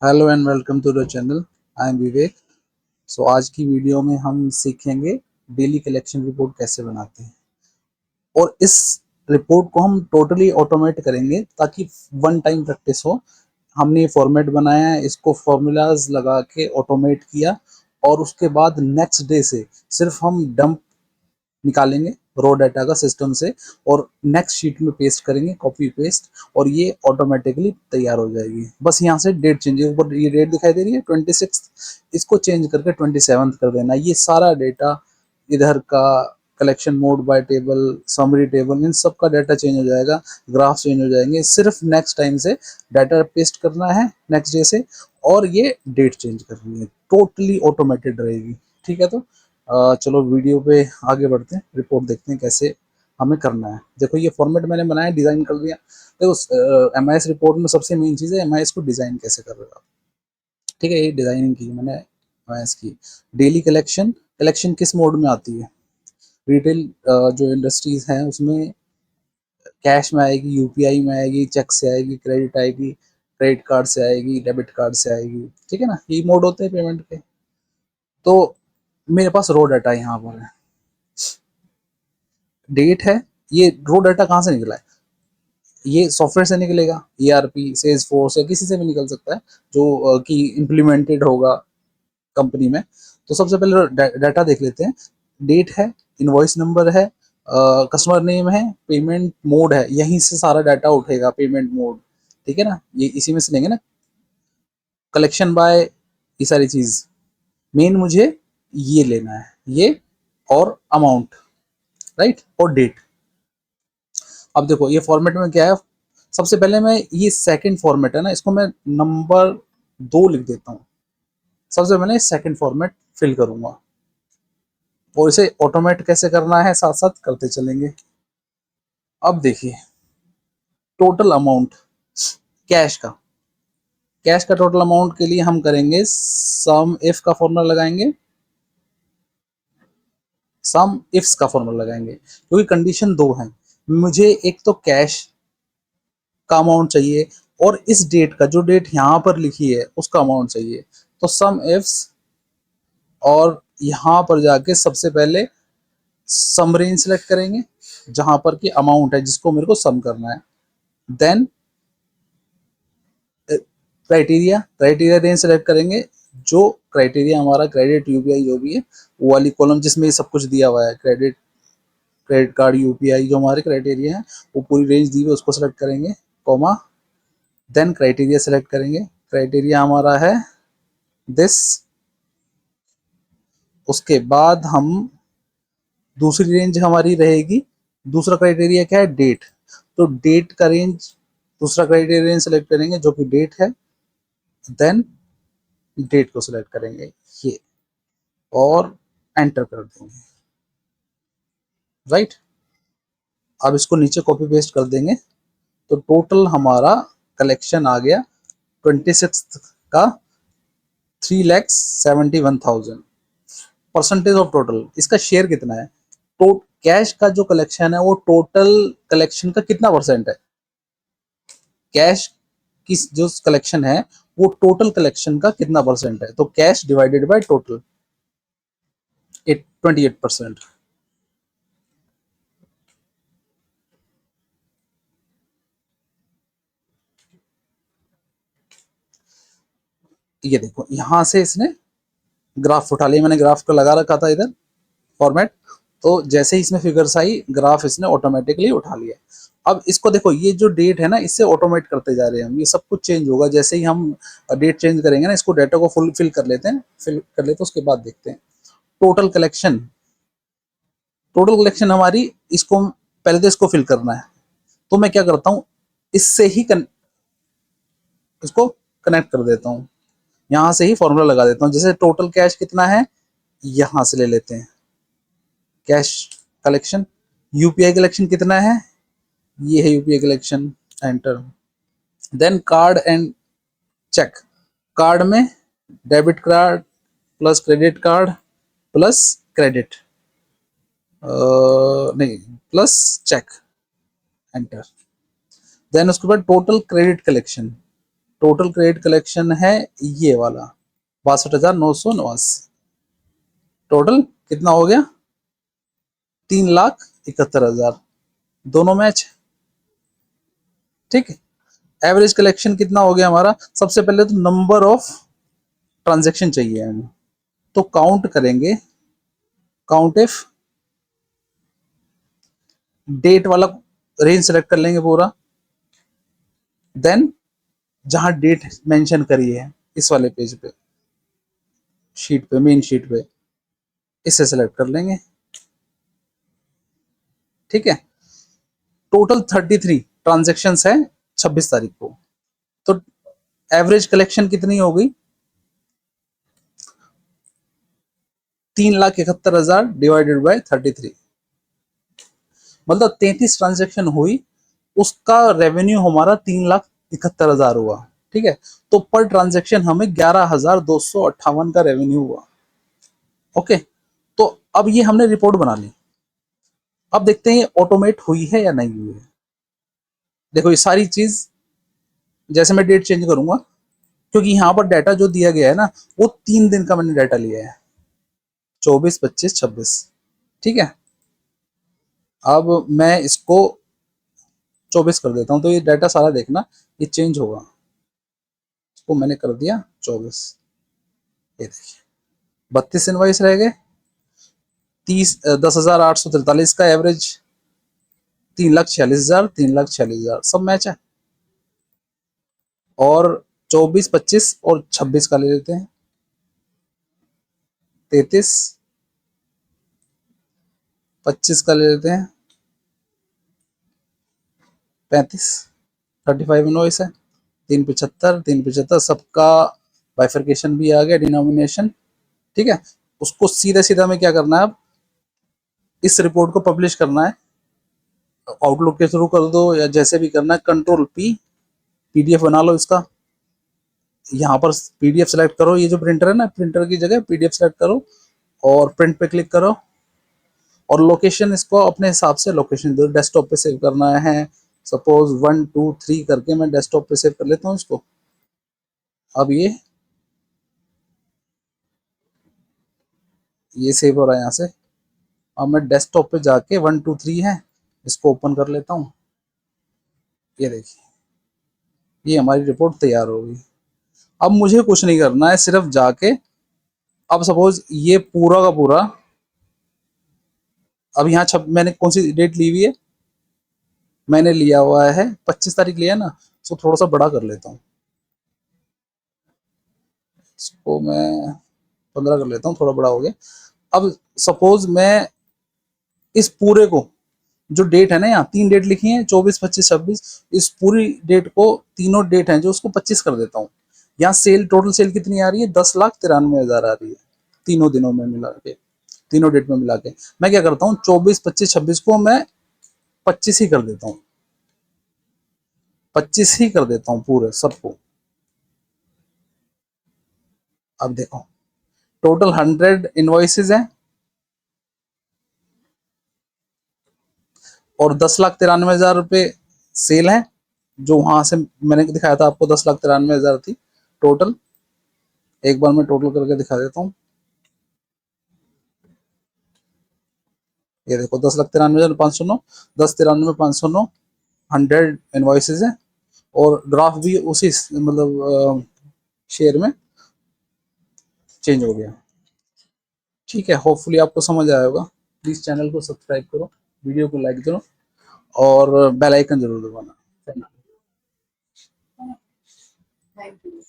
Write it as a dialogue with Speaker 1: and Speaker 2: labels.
Speaker 1: Hello and welcome to the channel. I am Vivek. So आज की video में हम सीखेंगे डेली कलेक्शन रिपोर्ट कैसे बनाते हैं, और इस रिपोर्ट को हम टोटली ऑटोमेट करेंगे ताकि वन टाइम प्रैक्टिस हो। हमने ये फॉर्मेट बनाया है, इसको फॉर्मूलाज लगा के ऑटोमेट किया, और उसके बाद नेक्स्ट डे से सिर्फ हम डंप निकालेंगे रो डाटा का सिस्टम से, और नेक्स्ट शीट में पेस्ट करेंगे, कॉपी पेस्ट, और ये ऑटोमेटिकली तैयार हो जाएगी। बस यहाँ से डेट चेंज, ऊपर ये डेट दिखाई दे रही है 26, इसको चेंज करके 27 कर देना। ये सारा डेटा इधर का collection mode by table, summary table, इन सब का डाटा चेंज हो जाएगा, ग्राफ चेंज हो जाएंगे। सिर्फ नेक्स्ट टाइम से डाटा पेस्ट करना है नेक्स्ट डे से, और ये डेट चेंज करनी है। टोटली ऑटोमेटेड रहेगी। ठीक है, तो चलो वीडियो पे आगे बढ़ते हैं, रिपोर्ट देखते हैं कैसे हमें करना है। देखो ये फॉर्मेट मैंने बनाया, डिजाइन कर दिया। देखो एम आई एस रिपोर्ट में सबसे मेन चीज़ है एम आई एस को डिजाइन कैसे कर रहे हो आप। ठीक है, ये डिजाइनिंग की मैंने एम आई एस की। डेली कलेक्शन, कलेक्शन किस मोड में आती है? रिटेल जो इंडस्ट्रीज हैं उसमें कैश में आएगी, यूपीआई में आएगी, चेक से आएगी, क्रेडिट आएगी, क्रेडिट कार्ड से आएगी, डेबिट कार्ड से आएगी। ठीक है ना, ये मोड होते हैं पेमेंट के। तो मेरे पास रो डाटा यहाँ पर है, डेट है। ये रो डाटा कहाँ से निकला है? ये सॉफ्टवेयर से निकलेगा, ईआरपी, सेल्स फोर्स या किसी से भी निकल सकता है जो कि इम्प्लीमेंटेड होगा कंपनी में। तो सबसे पहले डाटा देख लेते हैं। डेट है, इनवॉइस नंबर है, कस्टमर नेम है, पेमेंट मोड है, यहीं से सारा डाटा उठेगा, पेमेंट मोड। ठीक है ना, ये इसी में से लेंगे ना। कलेक्शन बाय, ये सारी चीज मेन मुझे ये लेना है, ये और अमाउंट, राइट, और डेट। अब देखो ये फॉर्मेट में क्या है। सबसे पहले मैं ये सेकंड फॉर्मेट है ना, इसको मैं नंबर 2 लिख देता हूँ। सबसे पहले सेकंड फॉर्मेट फिल करूंगा, और इसे ऑटोमेट कैसे करना है साथ साथ करते चलेंगे। अब देखिए, टोटल अमाउंट कैश का, कैश का टोटल अमाउंट के लिए हम करेंगे सम इफ का फॉर्मूला लगाएंगे, सम इफ्स का फॉर्मूला लगाएंगे, क्योंकि कंडीशन दो है। मुझे एक तो कैश का अमाउंट चाहिए, और इस डेट का, जो डेट यहाँ पर लिखी है उसका अमाउंट चाहिए। तो सम इफ्स, और यहाँ पर जाके सबसे पहले सम रेंज सेलेक्ट करेंगे जहां पर कि अमाउंट है जिसको मेरे को सम करना है। Then criteria, criteria range select करेंगे। जो क्राइटेरिया हमारा क्रेडिट यूपीआई जो भी है, वो वाली कॉलम जिसमें ये सब कुछ दिया हुआ है, क्रेडिट, क्रेडिट कार्ड, यूपीआई, जो हमारे क्राइटेरिया है वो पूरी रेंज दी हुई है, उसको सेलेक्ट करेंगे, कॉमा। देन क्राइटेरिया सेलेक्ट करेंगे, क्राइटेरिया हमारा है दिस। उसके बाद हम दूसरी रेंज हमारी रहेगी, दूसरा क्राइटेरिया क्या है, डेट। तो डेट का रेंज, दूसरा क्राइटेरिया रेंज सेलेक्ट करेंगे जो कि डेट है। देन डेट को सिलेक्ट करेंगे ये, और एंटर कर देंगे, राइट। अब इसको नीचे कॉपी पेस्ट कर देंगे, तो टोटल हमारा कलेक्शन आ गया 26 का 3,71,000। परसेंटेज ऑफ टोटल, इसका शेयर कितना है? तो कैश का जो कलेक्शन है वो टोटल कलेक्शन का कितना परसेंट है? कैश की जो कलेक्शन है वो टोटल कलेक्शन का कितना परसेंट है? तो कैश डिवाइडेड बाय टोटल, 28%। ये देखो यहां से इसने ग्राफ उठा लिया, मैंने ग्राफ को लगा रखा था इधर फॉर्मेट। तो जैसे ही इसमें फिगर्स आई, ग्राफ इसने ऑटोमेटिकली उठा लिया। अब इसको देखो, ये जो डेट है ना, इससे ऑटोमेट करते जा रहे हैं हम, ये सब कुछ चेंज होगा जैसे ही हम डेट चेंज करेंगे ना। इसको डाटा को फुल फिल कर लेते हैं, फिल कर लेते हैं, उसके बाद देखते हैं टोटल कलेक्शन। टोटल कलेक्शन हमारी, इसको पहले तो इसको फिल करना है। तो मैं क्या करता हूँ, इससे ही इसको कनेक्ट कर देता हूँ, यहाँ से ही फॉर्मूला लगा देता हूँ। जैसे टोटल कैश कितना है, यहाँ से ले लेते हैं कैश कलेक्शन। यूपीआई कलेक्शन कितना है, ये है UPI collection, enter. Then card and check. Card में debit card plus credit card plus credit, नहीं, प्लस चेक, एंटर। देन उसके बाद total credit collection, total credit collection है ये वाला 62,989। टोटल कितना हो गया? 3,71,000। दोनों मैच। ठीक है। एवरेज कलेक्शन कितना हो गया हमारा? सबसे पहले तो नंबर ऑफ ट्रांजैक्शन चाहिए हमें, तो काउंट करेंगे। काउंट इफ डेट वाला रेंज सेलेक्ट कर लेंगे पूरा। देन जहां डेट मेंशन करी है इस वाले पेज पे, शीट पे, मेन शीट पे, इसे सेलेक्ट कर लेंगे। ठीक है। टोटल 33 ट्रांजेक्शन है 26 तारीख को। तो एवरेज कलेक्शन कितनी हो गई? 3,71,000 डिवाइडेड बाय 33, मतलब 33 ट्रांजेक्शन हुई, उसका रेवेन्यू हमारा 3,71,000 हुआ। ठीक है। तो पर ट्रांजेक्शन हमें 11,258 का रेवेन्यू हुआ। ओके। तो अब ये हमने रिपोर्ट बना ली। अब देखते हैं ऑटोमेट हुई है या नहीं हुई है। देखो ये सारी चीज, जैसे मैं डेट चेंज करूंगा, क्योंकि यहाँ पर डाटा जो दिया गया है ना, वो 3 दिन का मैंने डाटा लिया है, 24, 25, 26। ठीक है। अब मैं इसको 24 कर देता हूँ, तो ये डाटा सारा देखना, ये चेंज होगा। इसको मैंने कर दिया 24। ये देखिए 32 इनवाइस रह गए। 10,843 का एवरेज, 3,46,000, 3,46,000 सब मैच है। और 24, 25 और 26 का ले लेते हैं। 33, 25 का ले लेते हैं। 35, 35 इनवॉइस है। 375, 375 सबका बाइफर्केशन भी आ गया, डिनोमिनेशन। ठीक है। उसको सीधा सीधा में क्या करना है, अब इस रिपोर्ट को पब्लिश करना है। आउटलुक के थ्रू कर दो या जैसे भी करना है, कंट्रोल पी, पीडीएफ बना लो इसका। यहाँ पर पीडीएफ सेलेक्ट करो, ये जो प्रिंटर है ना, प्रिंटर की जगह पीडीएफ सेलेक्ट करो और प्रिंट पे क्लिक करो। और लोकेशन इसको अपने हिसाब से लोकेशन दो, डेस्कटॉप पे सेव करना है। सपोज 1 2 3 करके मैं डेस्कटॉप पे सेव कर लेता हूँ इसको। अब ये सेव हो रहा है यहाँ से। अब मैं डेस्कटॉप पे जाके 1 2 3 है, इसको ओपन कर लेता हूँ। ये देखिए ये हमारी रिपोर्ट तैयार हो गई। अब मुझे कुछ नहीं करना है, सिर्फ जाके, अब सपोज ये पूरा का पूरा, अब यहाँ मैंने कौन सी डेट ली हुई है, मैंने लिया हुआ है 25 तारीख लिया है ना, इसको थोड़ा सा बड़ा कर लेता हूँ। इसको मैं 15 कर लेता हूँ, थोड़ा बड़ा हो गया। अब सपोज मैं इस पूरे को, जो डेट है ना, यहाँ 3 डेट लिखी है, 24, 25, 26, इस पूरी डेट को, तीनों डेट हैं जो, उसको 25 कर देता हूँ। यहाँ सेल, टोटल सेल कितनी आ रही है? 10,93,000 आ रही है, तीनों दिनों में मिला के, तीनों डेट में मिला के। मैं क्या करता हूँ, 24, 25, 26 को मैं 25 ही कर देता हूँ, 25 ही कर देता हूँ पूरे सबको। अब देखो टोटल 100 इनवॉइसेज हैं और 10,93,000 रुपये सेल है, जो वहां से मैंने दिखाया था आपको, 10,93,000 थी टोटल। एक बार मैं टोटल करके दिखा देता हूँ। ये देखो 10,93,509, 10,93,509 100 इनवॉइसेज है। और ग्राफ भी उसी मतलब शेयर में चेंज हो गया। ठीक है। होपफुली आपको समझ आया होगा। प्लीज चैनल को सब्सक्राइब करो, वीडियो को लाइक करो और बेल आइकन जरूर दबाना। Thank you.